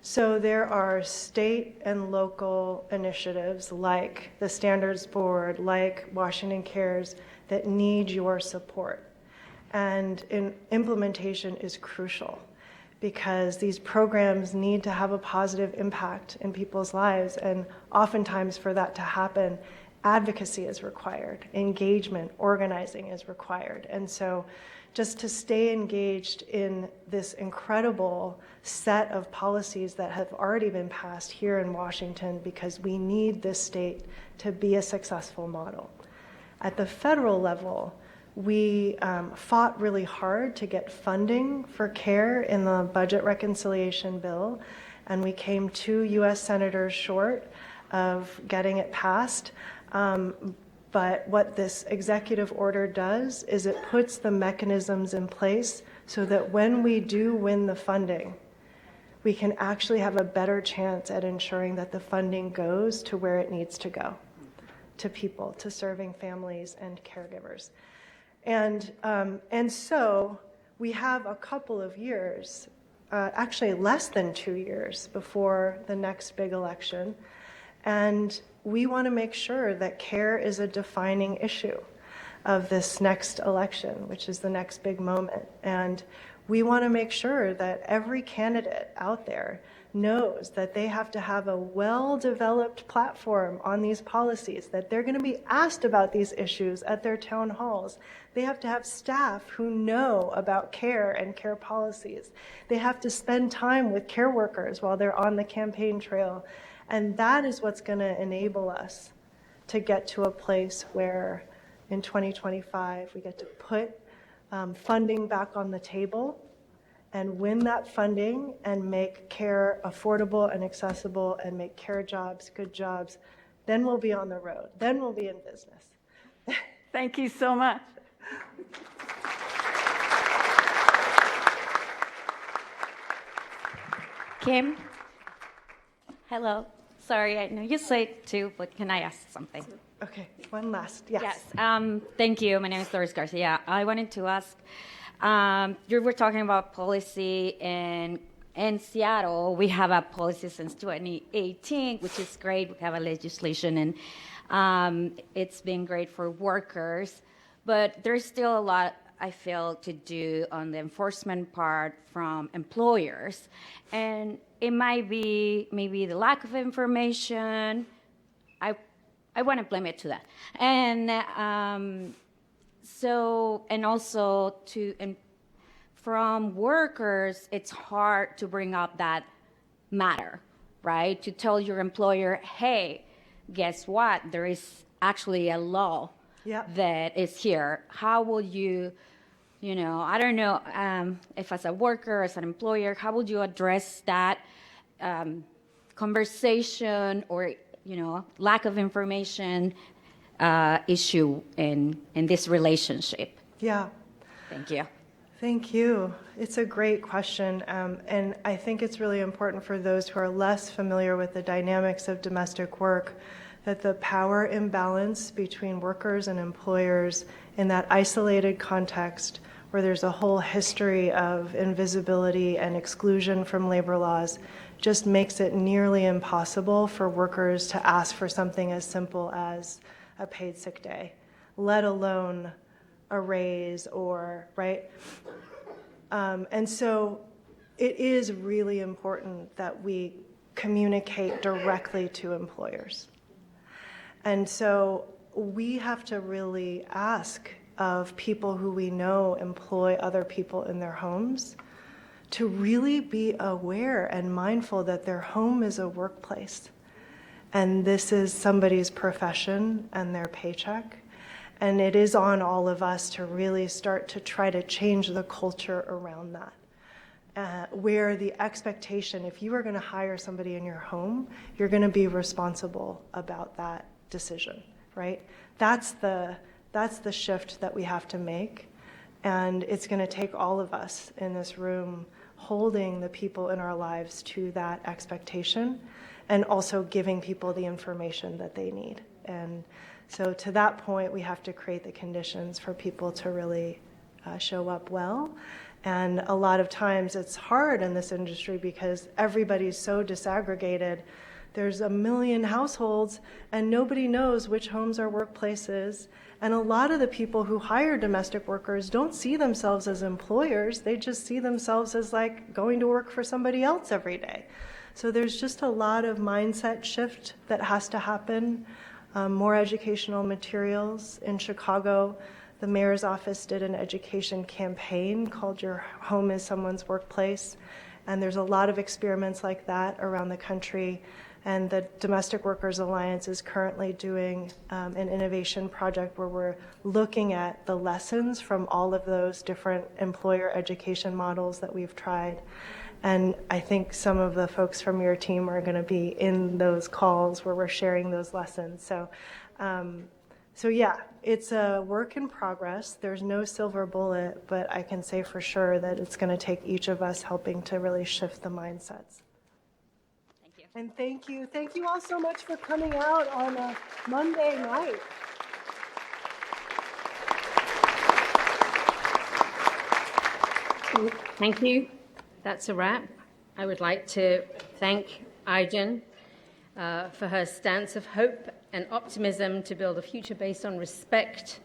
So there are state and local initiatives like the Standards Board, like Washington Cares, that need your support. And implementation is crucial because these programs need to have a positive impact in people's lives. And oftentimes for that to happen, advocacy is required, engagement, organizing is required. And so just to stay engaged in this incredible set of policies that have already been passed here in Washington, because we need this state to be a successful model. At the federal level, we fought really hard to get funding for care in the budget reconciliation bill, and we came 2 U.S. senators short. of getting it passed. But what this executive order does is it puts the mechanisms in place so that when we do win the funding, we can actually have a better chance at ensuring that the funding goes to where it needs to go, to people, to serving families and caregivers. And so we have a couple of years, actually less than 2 years before the next big election. And we want to make sure that care is a defining issue of this next election, which is the next big moment. And we want to make sure that every candidate out there knows that they have to have a well-developed platform on these policies, that they're going to be asked about these issues at their town halls. They have to have staff who know about care and care policies. They have to spend time with care workers while they're on the campaign trail. And that is what's going to enable us to get to a place where in 2025 we get to put funding back on the table and win that funding and make care affordable and accessible and make care jobs good jobs. Then we'll be on the road. Then we'll be in business. Thank you so much. Kim? Hello. Sorry, I know you said too, but can I ask something? Okay, one last, yes. Yes. Thank you. My name is Doris Garcia. I wanted to ask, you were talking about policy in Seattle. We have a policy since 2018, which is great. We have a legislation, and it's been great for workers. But there's still a lot, I feel, to do on the enforcement part from employers. And it might be maybe the lack of information. I want to blame it to that. And also from workers, it's hard to bring up that matter, right? To tell your employer, hey, guess what? There is actually a law that is here. How will you, I don't know if as a worker, as an employer, how would you address that conversation or, lack of information issue in this relationship? Yeah. Thank you. Thank you. It's a great question. And I think it's really important for those who are less familiar with the dynamics of domestic work that the power imbalance between workers and employers in that isolated context where there's a whole history of invisibility and exclusion from labor laws just makes it nearly impossible for workers to ask for something as simple as a paid sick day, let alone a raise or, right? And so it is really important that we communicate directly to employers. And so we have to really ask of people who we know employ other people in their homes to really be aware and mindful that their home is a workplace. And this is somebody's profession and their paycheck. And it is on all of us to really start to try to change the culture around that. Where the expectation, if you are going to hire somebody in your home, you're going to be responsible about that decision, right? That's the shift that we have to make. And it's going to take all of us in this room holding the people in our lives to that expectation and also giving people the information that they need. And so to that point, we have to create the conditions for people to really show up well. And a lot of times it's hard in this industry because everybody's so disaggregated. There's 1 million households and nobody knows which homes are workplaces. And a lot of the people who hire domestic workers don't see themselves as employers. They just see themselves as like going to work for somebody else every day. So there's just a lot of mindset shift that has to happen. More educational materials. In Chicago, the mayor's office did an education campaign called Your Home is Someone's Workplace. And there's a lot of experiments like that around the country. And the Domestic Workers Alliance is currently doing an innovation project where we're looking at the lessons from all of those different employer education models that we've tried And I think some of the folks from your team are going to be in those calls where we're sharing those lessons. So yeah, it's a work in progress. There's no silver bullet, but I can say for sure that it's going to take each of us helping to really shift the mindsets. Thank you. And thank you. Thank you all so much for coming out on a Monday night. Thank you. That's a wrap. I would like to thank Ai-jen for her stance of hope and optimism to build a future based on respect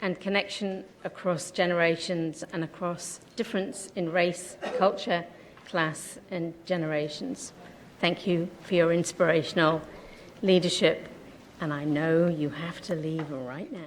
and connection across generations and across difference in race, culture, class, and generations. Thank you for your inspirational leadership, and I know you have to leave right now.